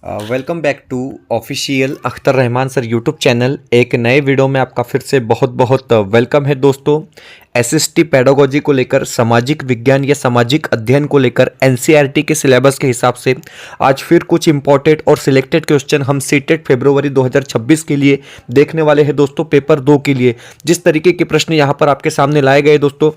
Welcome back to official Akhtar Rahman sir YouTube channel. एक नए video में आपका फिर से बहुत बहुत वेलकम है दोस्तों। एसएसटी पेडागोजी को लेकर, सामाजिक विज्ञान या सामाजिक अध्ययन को लेकर एनसीईआरटी के सिलेबस के हिसाब से आज फिर कुछ इंपॉर्टेंट और सिलेक्टेड क्वेश्चन हम सीटेट फरवरी 2026 के लिए देखने वाले हैं दोस्तों। पेपर 2 के लिए जिस तरीके के प्रश्न यहाँ पर आपके सामने लाए गए दोस्तों,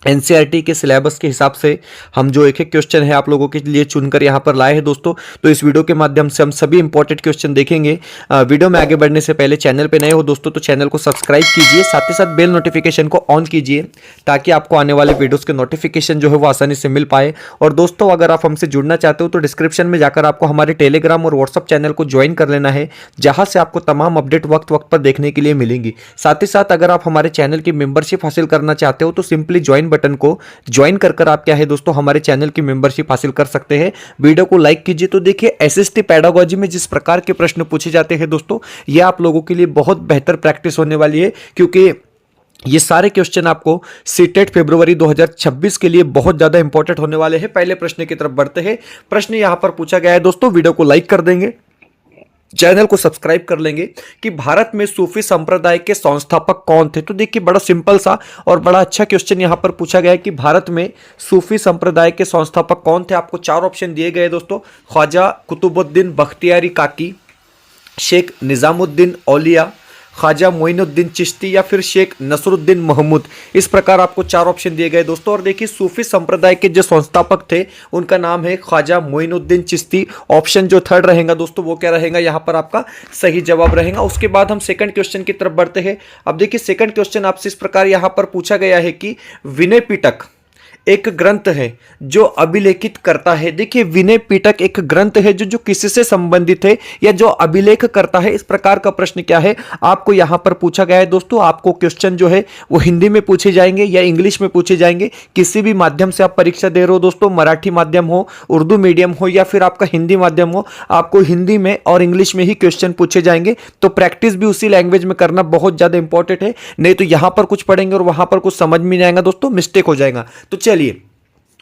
एनसीईआरटी के सिलेबस के हिसाब से हम जो एक एक क्वेश्चन है आप लोगों के लिए चुनकर यहाँ पर लाए हैं दोस्तों। तो इस वीडियो के माध्यम से हम सभी इंपॉर्टेंट क्वेश्चन देखेंगे। वीडियो में आगे बढ़ने से पहले चैनल पे नए हो दोस्तों तो चैनल को सब्सक्राइब कीजिए, साथ ही साथ बेल नोटिफिकेशन को ऑन कीजिए ताकि आपको आने वाले वीडियोज़ के नोटिफिकेशन जो है वो आसानी से मिल पाए। और दोस्तों अगर आप हमसे जुड़ना चाहते हो तो डिस्क्रिप्शन में जाकर आपको हमारे टेलीग्राम और व्हाट्सअप चैनल को ज्वाइन कर लेना है, जहाँ से आपको तमाम अपडेट वक्त वक्त पर देखने के लिए मिलेंगी। साथ ही साथ अगर आप हमारे चैनल की मेंबरशिप हासिल करना चाहते हो तो सिंपली ज्वाइन बटन को ज्वाइन कर आप क्या है दोस्तों हमारे चैनल की मेंबरशिप हासिल कर सकते हैं। वीडियो को लाइक कीजिए। तो देखिए, एसएसटी पेडागोजी में जिस प्रकार के प्रश्न पूछे जाते हैं दोस्तों, ये आप लोगों के लिए बहुत बेहतर प्रैक्टिस होने वाली है, क्योंकि ये सारे क्वेश्चन आपको सीटेट फरवरी 2026 के लिए बहुत ज्यादा इंपॉर्टेंट होने वाले हैं। पहले प्रश्न की तरफ बढ़ते हैं। प्रश्न यहां पर पूछा गया है दोस्तों, वीडियो को लाइक कर देंगे, चैनल को सब्सक्राइब कर लेंगे कि भारत में सूफी संप्रदाय के संस्थापक कौन थे। तो देखिए, बड़ा सिंपल सा और बड़ा अच्छा क्वेश्चन यहां पर पूछा गया है कि भारत में सूफी संप्रदाय के संस्थापक कौन थे। आपको 4 ऑप्शन दिए गए दोस्तों: ख्वाजा कुतुबुद्दीन बख्तियारी काकी, शेख निजामुद्दीन औलिया, ख्वाजा मोइनुद्दीन चिश्ती या फिर शेख नसरुद्दीन महमूद। इस प्रकार आपको 4 ऑप्शन दिए गए दोस्तों। और देखिए, सूफी संप्रदाय के जो संस्थापक थे उनका नाम है ख्वाजा मोइनुद्दीन चिश्ती। ऑप्शन जो थर्ड रहेगा दोस्तों वो क्या रहेगा, यहां पर आपका सही जवाब रहेगा। उसके बाद हम सेकंड क्वेश्चन की तरफ बढ़ते हैं। अब देखिए, सेकंड क्वेश्चन आपसे इस प्रकार यहां पर पूछा गया है कि विनय पिटक एक ग्रंथ है जो अभिलेखित करता है। देखिए, विनय पिटक एक ग्रंथ है जो किससे संबंधित है या जो अभिलेख करता है। इस प्रकार का प्रश्न क्या है आपको यहां पर पूछा गया है दोस्तों। आपको क्वेश्चन जो है वो हिंदी में पूछे जाएंगे या इंग्लिश में पूछे जाएंगे। किसी भी माध्यम से आप परीक्षा दे रहे हो दोस्तों, मराठी माध्यम हो, उर्दू मीडियम हो या फिर आपका हिंदी माध्यम हो, आपको हिंदी में और इंग्लिश में ही क्वेश्चन पूछे जाएंगे। तो प्रैक्टिस भी उसी लैंग्वेज में करना बहुत ज्यादा इंपॉर्टेंट है, नहीं तो यहां पर कुछ पढ़ेंगे और वहां पर कुछ समझ में नहीं आएगा दोस्तों, मिस्टेक हो जाएगा। तो चलिए,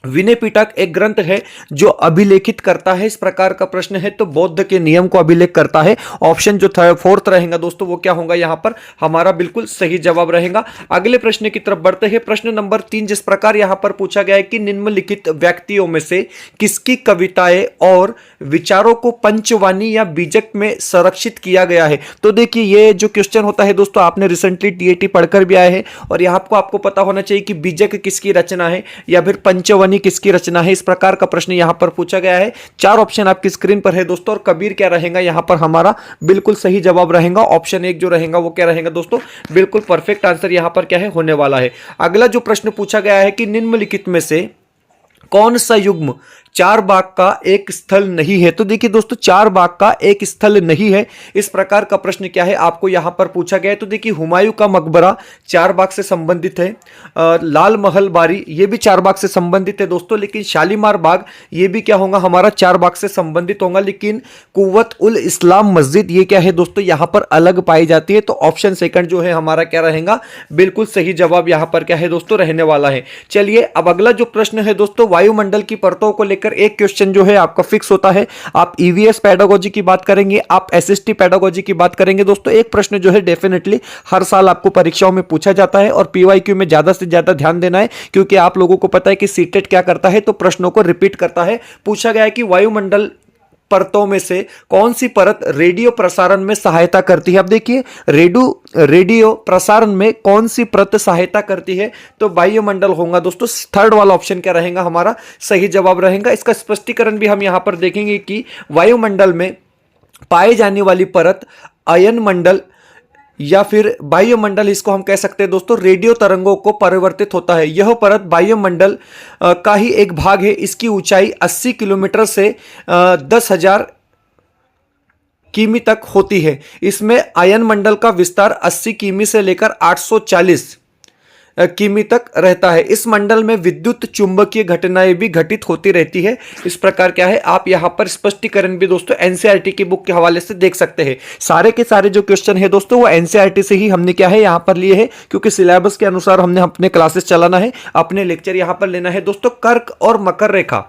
विनय पिटक एक ग्रंथ है जो अभिलेखित करता है। इस प्रकार का प्रश्न है तो बौद्ध के नियम को अभिलेख करता है। ऑप्शन जो फोर्थ रहेगा दोस्तों वो क्या होगा, यहां पर हमारा बिल्कुल सही जवाब रहेगा। अगले प्रश्न की तरफ बढ़ते हैं। प्रश्न नंबर 3 जिस प्रकार यहां पर पूछा गया है कि निम्नलिखित व्यक्तियों में से किसकी कविताएं और विचारों को पंचवाणी या बीजक में संरक्षित किया गया है। तो देखिए, ये जो क्वेश्चन होता है दोस्तों, आपने रिसेंटली टीएटी पढ़कर भी आए हैं और यहां आपको पता होना चाहिए कि बीजक किसकी रचना है या फिर पंचवाणी किसकी रचना है। इस प्रकार का प्रश्न यहां पर पूछा गया है। 4 ऑप्शन आपकी स्क्रीन पर है दोस्तों, और कबीर क्या रहेगा यहां पर हमारा बिल्कुल सही जवाब रहेगा। ऑप्शन 1 जो रहेगा वो क्या रहेगा दोस्तों, बिल्कुल परफेक्ट आंसर यहां पर क्या है होने वाला है। अगला जो प्रश्न पूछा गया है कि निम्नलिखित में से कौन सा युग्म 4 बाग का एक स्थल नहीं है। तो देखिए दोस्तों, 4 बाग का एक स्थल नहीं है, इस प्रकार का प्रश्न क्या है आपको यहां पर पूछा गया है। तो देखिए, हुमायूं का मकबरा 4 बाग से संबंधित है, लाल महल बारी ये भी 4 बाग से संबंधित है दोस्तों, लेकिन शालीमार बाग ये भी क्या होगा हमारा 4 बाग से संबंधित होगा। लेकिन कुव्वत उल इस्लाम मस्जिद ये क्या है दोस्तों, यहां पर अलग पाई जाती है। तो ऑप्शन सेकंड जो है हमारा क्या रहेगा, बिल्कुल सही जवाब यहां पर क्या है दोस्तों रहने वाला है। चलिए, अब अगला जो प्रश्न है दोस्तों, वायुमंडल की परतों को लेकर एक क्वेश्चन जो है आपका फिक्स होता है। आप ईवीएस पेडागोजी की बात करेंगे, आप एसएसटी पेडागोजी की बात करेंगे दोस्तों, एक प्रश्न जो है डेफिनेटली हर साल आपको परीक्षाओं में पूछा जाता है और पीवाईक्यू में ज्यादा से ज्यादा ध्यान देना है, क्योंकि आप लोगों को पता है कि सीटेट क्या करता है, तो प्रश्नों को रिपीट करता है। पूछा गया है कि वायुमंडल परतों में से कौन सी परत रेडियो प्रसारण में सहायता करती है। अब देखिए, रेडियो प्रसारण में कौन सी परत सहायता करती है, तो वायुमंडल होगा दोस्तों। थर्ड वाला ऑप्शन क्या रहेगा हमारा सही जवाब रहेगा। इसका स्पष्टीकरण भी हम यहां पर देखेंगे कि वायुमंडल में पाए जाने वाली परत अयन मंडल या फिर वायुमंडल, इसको हम कह सकते हैं दोस्तों, रेडियो तरंगों को परिवर्तित होता है। यह परत वायुमंडल का ही एक भाग है। इसकी ऊंचाई 80 किलोमीटर से 10,000 किमी तक होती है। इसमें अयन मंडल का विस्तार 80 किमी से लेकर 840 किमी तक रहता है। इस मंडल में विद्युत चुंबकीय घटनाएं भी घटित होती रहती है। इस प्रकार क्या है, आप यहां पर स्पष्टीकरण भी दोस्तों एनसीईआरटी की बुक के हवाले से देख सकते हैं। सारे के सारे जो क्वेश्चन है दोस्तों वो एनसीईआरटी से ही हमने क्या है यहां पर लिए हैं, क्योंकि सिलेबस के अनुसार हमने अपने क्लासेस चलाना है, अपने लेक्चर यहां पर लेना है दोस्तों। कर्क और मकर रेखा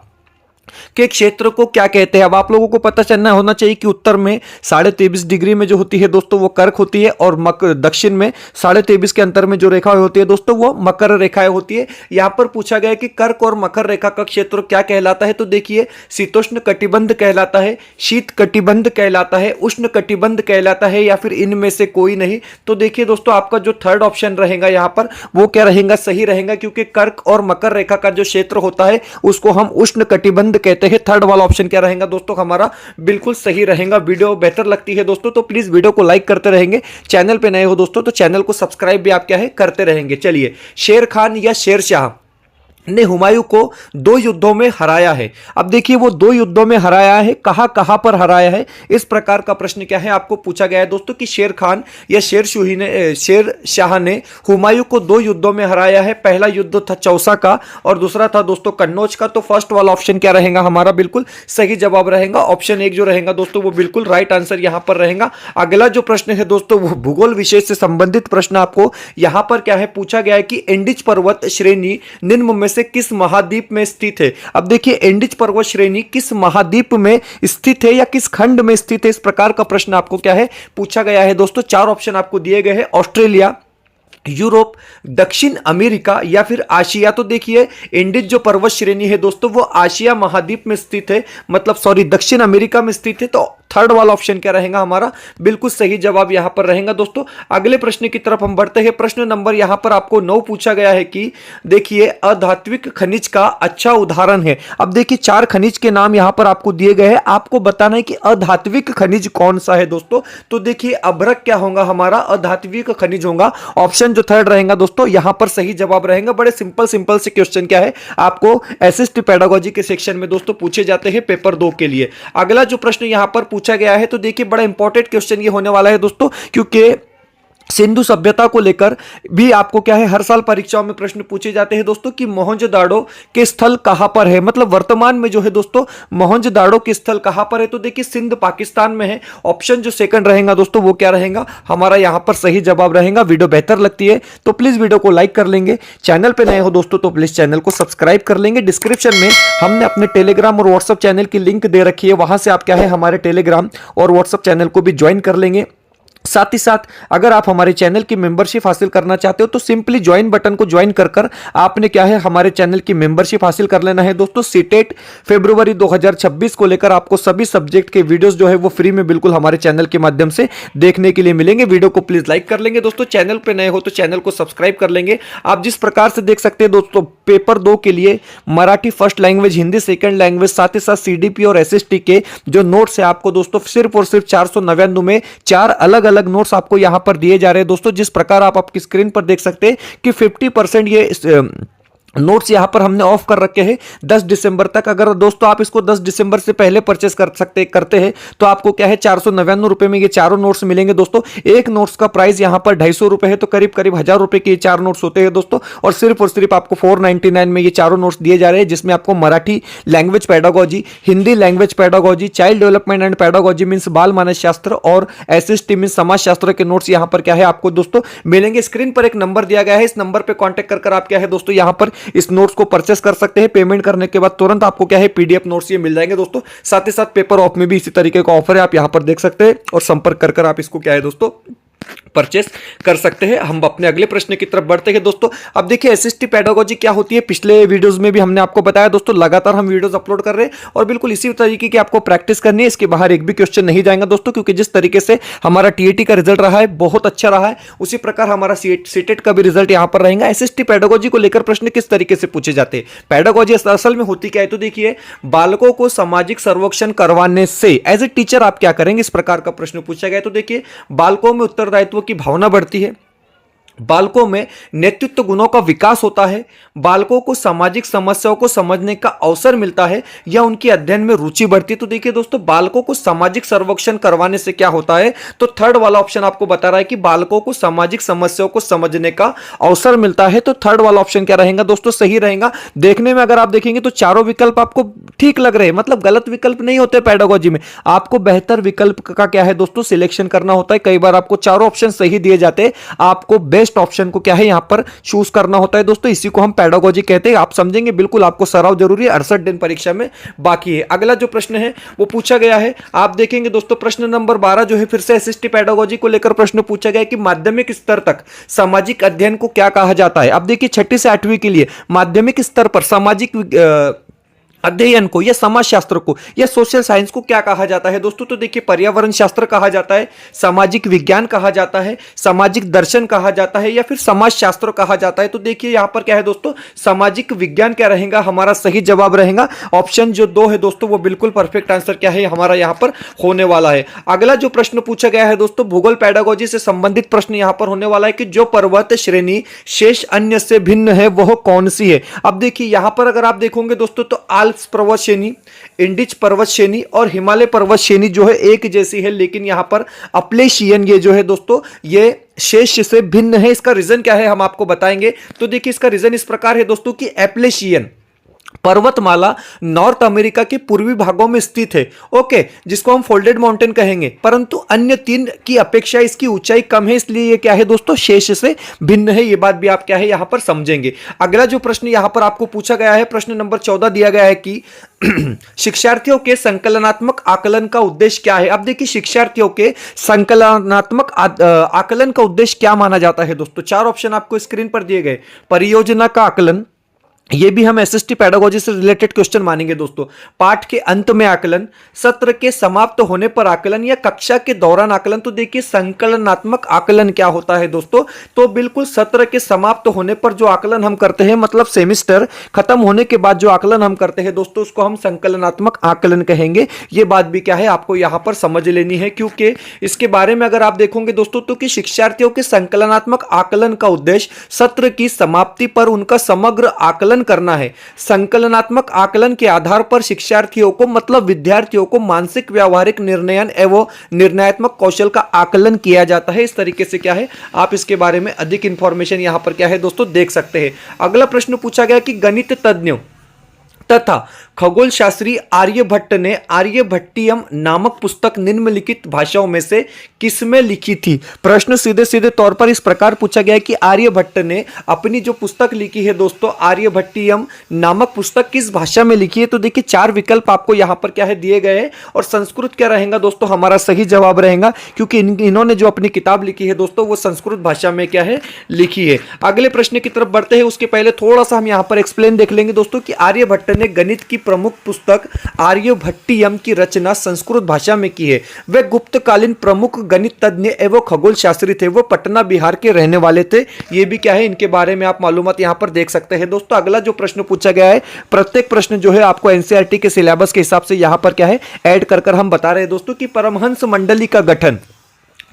के क्षेत्र को क्या कहते हैं। अब आप लोगों को पता चलना होना चाहिए कि उत्तर में 23.5 डिग्री में जो होती है दोस्तों वो कर्क होती है, और दक्षिण में 23.5 के अंतर में जो रेखा होती है दोस्तों वो मकर रेखाएं होती है। यहां पर पूछा गया कि कर्क और मकर रेखा का क्षेत्र क्या कहलाता है, तो देखिए शीतोष्ण कटिबंध कहलाता है, शीत कटिबंध कहलाता है, उष्ण कटिबंध कहलाता है, या फिर इनमें से कोई नहीं। तो देखिए दोस्तों आपका जो थर्ड ऑप्शन रहेगा यहां पर वो क्या रहेगा, सही रहेगा, क्योंकि कर्क और मकर रेखा का जो क्षेत्र होता है उसको हम उष्ण कटिबंध कहते हैं। थर्ड वाला ऑप्शन क्या रहेगा दोस्तों हमारा, बिल्कुल सही रहेगा। वीडियो बेहतर लगती है दोस्तों तो प्लीज वीडियो को लाइक करते रहेंगे। चैनल पे नए हो दोस्तों तो चैनल को सब्सक्राइब भी आप क्या है करते रहेंगे। चलिए, शेर खान या शेरशाह ने हुमायूं को 2 युद्धों में हराया है। अब देखिए वो 2 युद्धों में हराया है, कहां कहां पर हराया है, इस प्रकार का प्रश्न क्या है आपको पूछा गया है दोस्तों कि शेर खान या शेरशाह ने हुमायूं को 2 युद्धों में हराया है। पहला युद्ध था चौसा का और दूसरा था दोस्तों कन्नौज का। तो फर्स्ट वाला ऑप्शन क्या रहेगा हमारा, बिल्कुल सही जवाब रहेगा। ऑप्शन 1 जो रहेगा दोस्तों वो बिल्कुल राइट आंसर यहां पर रहेगा। अगला जो प्रश्न है दोस्तों वो भूगोल विषय से संबंधित प्रश्न आपको यहां पर क्या है पूछा गया है कि एंडीज पर्वत श्रेणी निम्न में से किस महाद्वीप में स्थित है। अब देखिए एंडीज पर्वत श्रेणी किस महाद्वीप में स्थित है या किस खंड में स्थित है, इस प्रकार का प्रश्न आपको क्या है पूछा गया है दोस्तों। 4 ऑप्शन आपको दिए गए हैं, ऑस्ट्रेलिया, यूरोप, दक्षिण अमेरिका या फिर आशिया। तो देखिए एंडीज जो पर्वत श्रेणी है दोस्तों वो आशिया महाद्वीप में स्थित है, मतलब सॉरी दक्षिण अमेरिका में स्थित है। तो थर्ड वाला ऑप्शन क्या रहेगा हमारा, बिल्कुल सही जवाब यहां पर रहेगा दोस्तों। अगले प्रश्न की तरफ हम बढ़ते हैं। प्रश्न नंबर यहां पर आपको 9 पूछा गया है कि देखिए अधात्विक खनिज का अच्छा उदाहरण है। अब देखिए 4 खनिज के नाम यहां पर आपको दिए गए हैं, आपको बताना है कि अधात्विक खनिज कौन सा है दोस्तों। तो देखिए अभ्रक क्या होगा हमारा, अधात्विक खनिज होगा। ऑप्शन जो थर्ड रहेगा दोस्तों यहां पर सही जवाब रहेगा। बड़े सिंपल से क्वेश्चन क्या है आपको एसएसटी पेडागोजी के सेक्शन में दोस्तों पूछे जाते हैं पेपर 2 के लिए। अगला जो प्रश्न यहां पर पूछा गया है तो देखिए बड़ा इंपॉर्टेंट क्वेश्चन ये होने वाला है दोस्तों, क्योंकि सिंधु सभ्यता को लेकर भी आपको क्या है हर साल परीक्षाओं में प्रश्न पूछे जाते हैं दोस्तों कि मोहनजोदाड़ो के स्थल कहां पर है, मतलब वर्तमान में जो है दोस्तों मोहनजोदाड़ो के स्थल कहां पर है। तो देखिए सिंध पाकिस्तान में है। ऑप्शन जो सेकंड रहेगा दोस्तों वो क्या रहेगा हमारा यहां पर सही जवाब रहेगा। वीडियो बेहतर लगती है तो प्लीज वीडियो को लाइक कर लेंगे। चैनल पे नए हो दोस्तों तो प्लीज चैनल को सब्सक्राइब कर लेंगे। डिस्क्रिप्शन में हमने अपने टेलीग्राम और व्हाट्सएप चैनल की लिंक दे रखी है, वहां से आप क्या है हमारे टेलीग्राम और व्हाट्सएप चैनल को भी ज्वाइन कर लेंगे। साथ ही साथ अगर आप हमारे चैनल की मेंबरशिप हासिल करना चाहते हो तो सिंपली ज्वाइन बटन को ज्वाइन कर आपने क्या है हमारे चैनल की मेंबरशिप हासिल कर लेना है दोस्तों। सीटेट फरवरी 2026 को लेकर आपको सभी सब्जेक्ट के वीडियोस जो है वो फ्री में बिल्कुल हमारे चैनल के माध्यम से देखने के लिए मिलेंगे। वीडियो को प्लीज लाइक कर लेंगे दोस्तों। चैनल पे नए हो तो चैनल को सब्सक्राइब कर लेंगे। आप जिस प्रकार से देख सकते हैं दोस्तों पेपर 2 के लिए Marathi first language, Hindi second language, साथ ही साथ सीडीपी और एसएसटी के जो नोट्स है आपको दोस्तों सिर्फ और सिर्फ 499 में 4 अलग अलग नोट्स आपको यहां पर दिए जा रहे हैं दोस्तों। जिस प्रकार आप आपकी स्क्रीन पर देख सकते हैं कि 50% ये नोट्स यहां पर हमने ऑफ कर रखे हैं 10 दिसंबर तक। अगर दोस्तों आप इसको 10 दिसंबर से पहले परचेस करते हैं तो आपको क्या है 499 रुपए में ये चारों नोट्स मिलेंगे दोस्तों। एक नोट्स का प्राइस यहां पर 250 रुपए है, तो करीब करीब 1000 रुपए के 4 नोट्स होते हैं दोस्तों। और सिर्फ आपको 499 में ये चारों नोट्स दिए जा रहे हैं, जिसमें आपको Marathi language pedagogy, Hindi language pedagogy, child development and pedagogy means बाल मानस शास्त्र और एसएसटी मींस समाज शास्त्र के नोट्स यहां पर क्या है आपको दोस्तों मिलेंगे। स्क्रीन पर एक नंबर दिया गया है, इस नंबर पर कॉन्टेक्ट कर आप क्या है दोस्तों यहां पर इस नोट्स को परचेस कर सकते हैं। पेमेंट करने के बाद तुरंत आपको क्या है पीडीएफ नोट्स ये मिल जाएंगे दोस्तों। साथ ही साथ पेपर ऑफ में भी इसी तरीके का ऑफर है, आप यहां पर देख सकते हैं और संपर्क कर आप इसको क्या है दोस्तों परचेस कर सकते हैं। हम अपने अगले प्रश्न की तरफ बढ़ते हैं दोस्तों। अब देखिए एसएसटी पेडागोजी क्या होती है, पिछले वीडियोस में भी हमने आपको बताया दोस्तों। लगातार हम वीडियोस अपलोड कर रहे हैं और बिल्कुल इसी तरीके की आपको प्रैक्टिस करनी है। इसके बाहर एक भी क्वेश्चन नहीं जाएगा दोस्तों, क्योंकि जिस तरीके से हमारा टीएटी का रिजल्ट रहा है बहुत अच्छा रहा है, उसी प्रकार हमारा सीटेट का भी रिजल्ट यहां पर रहेगा। एसएसटी पेडागोजी को लेकर प्रश्न किस तरीके से पूछे जाते हैं, पेडागोजी असल में होती क्या है, तो देखिए बालकों को सामाजिक सर्वेक्षण करवाने से एज ए टीचर आप क्या करेंगे, इस प्रकार का प्रश्न पूछा गया है। तो देखिए बालकों में उत्तरदायित्व की भावना बढ़ती है, बालकों में नेतृत्व गुणों का विकास होता है, बालकों को सामाजिक समस्याओं को समझने का अवसर मिलता है या उनके अध्ययन में रुचि बढ़ती है। तो देखिए दोस्तों बालकों को सामाजिक सर्वेक्षण करवाने से क्या होता है, तो थर्ड वाला ऑप्शन आपको बता रहा है कि बालकों को सामाजिक समस्याओं को समझने का अवसर मिलता है। तो थर्ड वाला ऑप्शन क्या रहेगा दोस्तों, सही रहेगा। देखने में अगर आप देखेंगे तो चारों विकल्प आपको ठीक लग रहे हैं, मतलब गलत विकल्प नहीं होते पेडागोजी में। आपको बेहतर विकल्प का क्या है दोस्तों सिलेक्शन करना होता है। कई बार आपको चारों ऑप्शन सही दिए जाते हैं, आपको बेस्ट ईजीएस्ट ऑप्शन को क्या है यहाँ पर चूज करना होता है दोस्तों। इसी को हम पेडागोजी कहते हैं। आप समझेंगे बिल्कुल, आपको सराव जरूरी है, 68 दिन परीक्षा में बाकी है। अगला जो प्रश्न है वो पूछा गया है, आप देखेंगे दोस्तों प्रश्न नंबर 12 जो है फिर से एसएसटी पेडागोजी को लेकर प्रश्न पूछा गया कि माध्यमिक स्तर तक सामाजिक अध्ययन को क्या कहा जाता है। अब देखिए 6ठी से 8वीं के लिए माध्यमिक स्तर पर सामाजिक अध्ययन को या समाजशास्त्र को या सोशल साइंस को क्या कहा जाता है दोस्तों। तो देखिए पर्यावरण शास्त्र कहा जाता है, सामाजिक विज्ञान कहा जाता है, सामाजिक दर्शन कहा जाता है या फिर समाजशास्त्र कहा जाता है। तो देखिए यहां पर क्या है दोस्तों, सामाजिक विज्ञान क्या रहेगा, हमारा सही जवाब रहेगा ऑप्शन जो 2 है दोस्तों, वो बिल्कुल परफेक्ट आंसर क्या है हमारा यहां पर होने वाला है। अगला जो प्रश्न पूछा गया है दोस्तों, भूगोल पेडागोजी से संबंधित प्रश्न यहां पर होने वाला है कि जो पर्वत श्रेणी शेष अन्य से भिन्न है वह कौन सी है। अब देखिए यहां पर अगर आप देखोगे दोस्तों तो आल्प्स पर्वत श्रेणी, इंडिज पर्वत श्रेणी और हिमालय पर्वत श्रेणी जो है एक जैसी है, लेकिन यहां पर अपलेशियन ये जो है दोस्तों ये शेष से भिन्न है। इसका रीजन क्या है हम आपको बताएंगे। तो देखिए इसका रीजन इस प्रकार है दोस्तों कि एप्लेशियन पर्वतमाला नॉर्थ अमेरिका के पूर्वी भागों में स्थित है, ओके, जिसको हम फोल्डेड माउंटेन कहेंगे, परंतु अन्य 3 की अपेक्षा इसकी ऊंचाई कम है, इसलिए ये क्या है दोस्तों शेष से भिन्न है। ये बात भी आप क्या है यहां पर समझेंगे। अगला जो प्रश्न यहां पर आपको पूछा गया है, प्रश्न नंबर 14 दिया गया है कि शिक्षार्थियों के संकलनात्मक आकलन का उद्देश्य क्या है। अब देखिए शिक्षार्थियों के संकलनात्मक आकलन का उद्देश्य क्या माना जाता है दोस्तों। 4 ऑप्शन आपको स्क्रीन पर दिए गए। परियोजना का आकलन, ये भी हम एसएसटी पेडागोजी से रिलेटेड क्वेश्चन मानेंगे दोस्तों। पाठ के अंत में आकलन, सत्र के समाप्त होने पर आकलन या कक्षा के दौरान आकलन। तो देखिए संकलनात्मक आकलन क्या होता है दोस्तों, तो बिल्कुल सत्र के समाप्त होने पर जो आकलन हम करते हैं, मतलब सेमिस्टर खत्म होने के बाद जो आकलन हम करते हैं दोस्तों, उसको हम संकलनात्मक आकलन कहेंगे। ये बात भी क्या है आपको यहां पर समझ लेनी है, क्योंकि इसके बारे में अगर आप देखोगे दोस्तों तो कि शिक्षार्थियों के संकलनात्मक आकलन का उद्देश्य सत्र की समाप्ति पर उनका समग्र आकलन करना है। संकलनात्मक आकलन के आधार पर शिक्षार्थियों को मतलब विद्यार्थियों को मानसिक व्यावहारिक निर्णयन एवं निर्णयात्मक कौशल का आकलन किया जाता है। इस तरीके से क्या है आप इसके बारे में अधिक इंफॉर्मेशन यहां पर क्या है दोस्तों देख सकते हैं। अगला प्रश्न पूछा गया कि गणित तज्ञों तथा खगोल शास्त्री आर्यभट्ट ने आर्यभट्टियम नामक पुस्तक निम्नलिखित भाषाओं में से किसमें लिखी थी। प्रश्न सीधे सीधे तौर पर इस प्रकार पूछा गया कि आर्यभट्ट ने अपनी जो पुस्तक लिखी है दोस्तों आर्यभट्टियम नामक पुस्तक किस भाषा में लिखी है। तो देखिए 4 विकल्प आपको यहां पर क्या है दिए गए हैं और संस्कृत क्या रहेगा दोस्तों हमारा सही जवाब रहेगा, क्योंकि इन्होंने जो अपनी किताब लिखी है दोस्तों वो संस्कृत भाषा में क्या है लिखी है। अगले प्रश्न की तरफ बढ़ते हैं, उसके पहले थोड़ा सा हम यहां पर एक्सप्लेन देख लेंगे दोस्तों कि आर्यभट्ट ने गणित की प्रमुख पुस्तक आर्यभट्टियम की रचना संस्कृत भाषा में की है। वे गुप्तकालीन प्रमुख गणित तज्ञ एवं खगोल शास्त्री थे। वो पटना बिहार के रहने वाले थे। ये भी क्या है इनके बारे में आप मालूमात यहां पर देख सकते हैं दोस्तों। अगला जो प्रश्न पूछा गया है, प्रत्येक प्रश्न जो है आपको एनसीईआरटी के सिलेबस के हिसाब से यहां पर क्या है ऐड कर हम बता रहे हैं दोस्तों कि परमहंस मंडली का गठन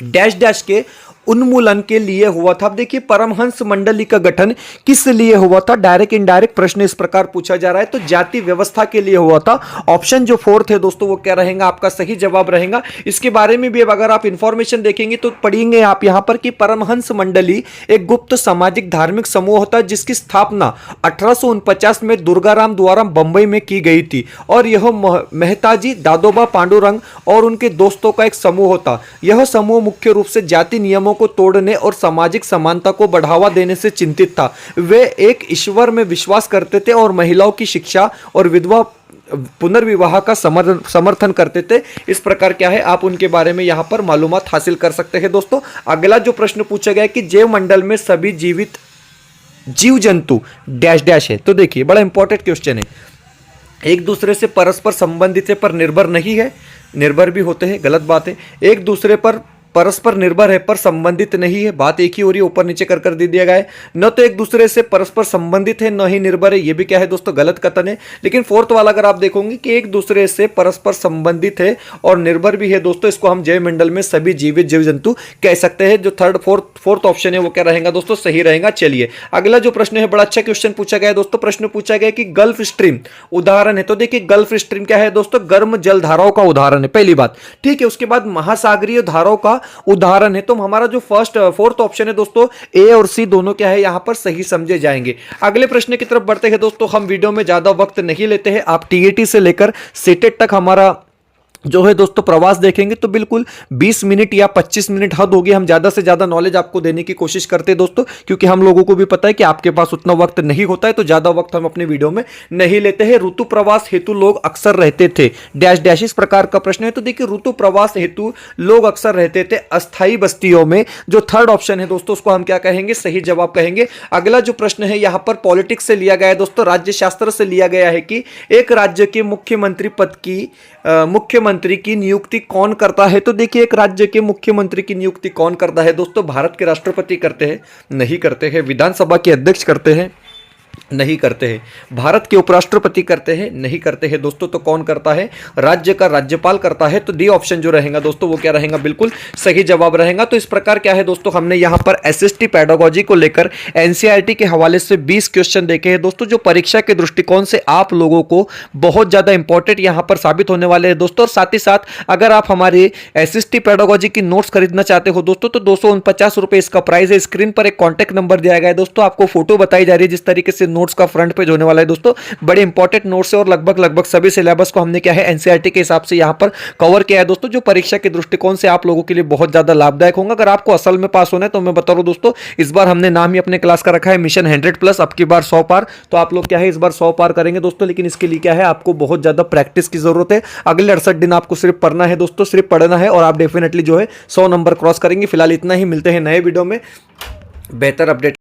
डैश डैश के उन्मूलन के लिए हुआ था। अब देखिए परमहंस मंडली का गठन किस लिए हुआ था, डायरेक्ट इनडायरेक्ट प्रश्न इस प्रकार पूछा जा रहा है, तो जाति व्यवस्था के लिए हुआ था। ऑप्शन जो 4th है दोस्तों वो क्या रहेगा आपका सही जवाब रहेगा। इसके बारे में भी अगर आप इंफॉर्मेशन देखेंगे तो पढ़ेंगे आप यहां पर कि परमहंस मंडली एक गुप्त सामाजिक धार्मिक समूह होता है जिसकी स्थापना 1849 में दुर्गाराम द्वारा बंबई में की गई थी और यह मेहताजी दादोबा पांडुरंग और उनके दोस्तों का एक समूह होता। यह समूह मुख्य रूप से जाति नियमों को तोड़ने और सामाजिक समानता को बढ़ावा देने से चिंतित था। वे एक ईश्वर में विश्वास करते थे और महिलाओं की शिक्षा और विधवा पुनर्विवाह का समर्थन करते थे। इस प्रकार क्या है आप उनके बारे में यहां पर मालूमात हासिल कर सकते हैं दोस्तों। अगला जो प्रश्न पूछा गया कि जैव मंडल में सभी जीवित जीव जंतु डैश डैश है। तो देखिए बड़ा इंपॉर्टेंट क्वेश्चन है, एक दूसरे से परस्पर संबंधित है पर निर्भर नहीं है, निर्भर भी होते हैं गलत बात है। एक दूसरे पर परस्पर निर्भर है पर संबंधित नहीं है, बात एक ही हो रही है, ऊपर नीचे कर दे दिया गया है। न तो एक दूसरे से परस्पर संबंधित है न ही निर्भर है, ये भी क्या है दोस्तों गलत कथन है। लेकिन 4th वाला अगर आप देखोगे कि एक दूसरे से परस्पर संबंधित है और निर्भर भी है दोस्तों, इसको हम जैव मंडल में सभी जीवित जीव जंतु कह सकते हैं। जो 3rd 4th ऑप्शन है वो क्या रहेगा दोस्तों सही रहेगा। चलिए अगला जो प्रश्न है बड़ा अच्छा क्वेश्चन पूछा गया है दोस्तों। प्रश्न पूछा गया कि गल्फ स्ट्रीम उदाहरण है। तो देखिए गल्फ स्ट्रीम क्या है दोस्तों, गर्म जल धाराओं का उदाहरण है, पहली बात, ठीक है। उसके बाद महासागरीय धाराओं का उदाहरण है। तो हमारा जो 4th ऑप्शन है दोस्तों ए और सी दोनों क्या है यहां पर सही समझे जाएंगे। अगले प्रश्न की तरफ बढ़ते हैं दोस्तों। हम वीडियो में ज्यादा वक्त नहीं लेते हैं, आप टीईटी से लेकर सीटेट तक हमारा जो है दोस्तों प्रवास देखेंगे तो बिल्कुल 20 मिनट या 25 मिनट हद होगी। हम ज्यादा से ज्यादा नॉलेज आपको देने की कोशिश करते हैं दोस्तों, क्योंकि हम लोगों को भी पता है कि आपके पास उतना वक्त नहीं होता है, तो ज्यादा वक्त हम अपने वीडियो में नहीं लेते हैं। ऋतु प्रवास हेतु लोग अक्सर रहते थे, डैश डैश इस प्रकार का प्रश्न है। तो देखिए ऋतु प्रवास हेतु लोग अक्सर रहते थे अस्थायी बस्तियों में। जो थर्ड ऑप्शन है दोस्तों उसको हम क्या कहेंगे, सही जवाब कहेंगे। अगला जो प्रश्न है यहां पर पॉलिटिक्स से लिया गया है दोस्तों, राज्य शास्त्र से लिया गया है कि एक राज्य के मुख्यमंत्री पद की मुख्यमंत्री की नियुक्ति कौन करता है। तो देखिए एक राज्य के मुख्यमंत्री की नियुक्ति कौन करता है दोस्तों, भारत के राष्ट्रपति करते हैं? नहीं करते हैं। विधानसभा के अध्यक्ष करते हैं? नहीं करते हैं। भारत के उपराष्ट्रपति करते हैं? नहीं करते हैं दोस्तों। तो कौन करता है, राज्य का राज्यपाल करता है। तो डी ऑप्शन जो रहेगा दोस्तों वो क्या रहेगा, बिल्कुल सही जवाब रहेगा। तो इस प्रकार क्या है दोस्तों, हमने यहां पर एसएसटी पेडागोजी को लेकर एनसीईआरटी के हवाले से 20 क्वेश्चन देखे हैं दोस्तों, जो परीक्षा के दृष्टिकोण से आप लोगों को बहुत ज्यादा इंपॉर्टेंट यहां पर साबित होने वाले हैं दोस्तों। और साथ ही साथ अगर आप हमारे एसएसटी पेडागोजी की नोट्स खरीदना चाहते हो दोस्तों तो 249 रुपए इसका प्राइस है। स्क्रीन पर एक कॉन्टैक्ट नंबर दिया गया है दोस्तों, आपको फोटो बताई जा रही है जिस तरीके से नोट्स का फ्रंट पेज होने वाला है दोस्तों। बड़े इंपॉर्टेंट नोट्स है और लगभग सभी सिलेबस को हमने क्या है एनसीईआरटी के हिसाब से यहां पर कवर किया है दोस्तों, जो परीक्षा के दृष्टिकोण से आप लोगों के लिए बहुत ज्यादा लाभदायक होगा। अगर आपको असल में पास होना है तो मैं बता रहा हूं दोस्तों, इस बार हमने नाम ही अपने क्लास का रखा है मिशन 100+, अब की बार 100 पार। तो आप लोग क्या है इस बार 100 पार करेंगे दोस्तों, लेकिन इसके लिए क्या है आपको बहुत ज्यादा प्रैक्टिस की जरूरत है। अगले 68 दिन आपको सिर्फ पढ़ना है दोस्तों, सिर्फ पढ़ना है और आप डेफिनेटली जो है 100 नंबर क्रॉस करेंगे। फिलहाल इतना ही, मिलते हैं नए वीडियो में बेहतर अपडेट।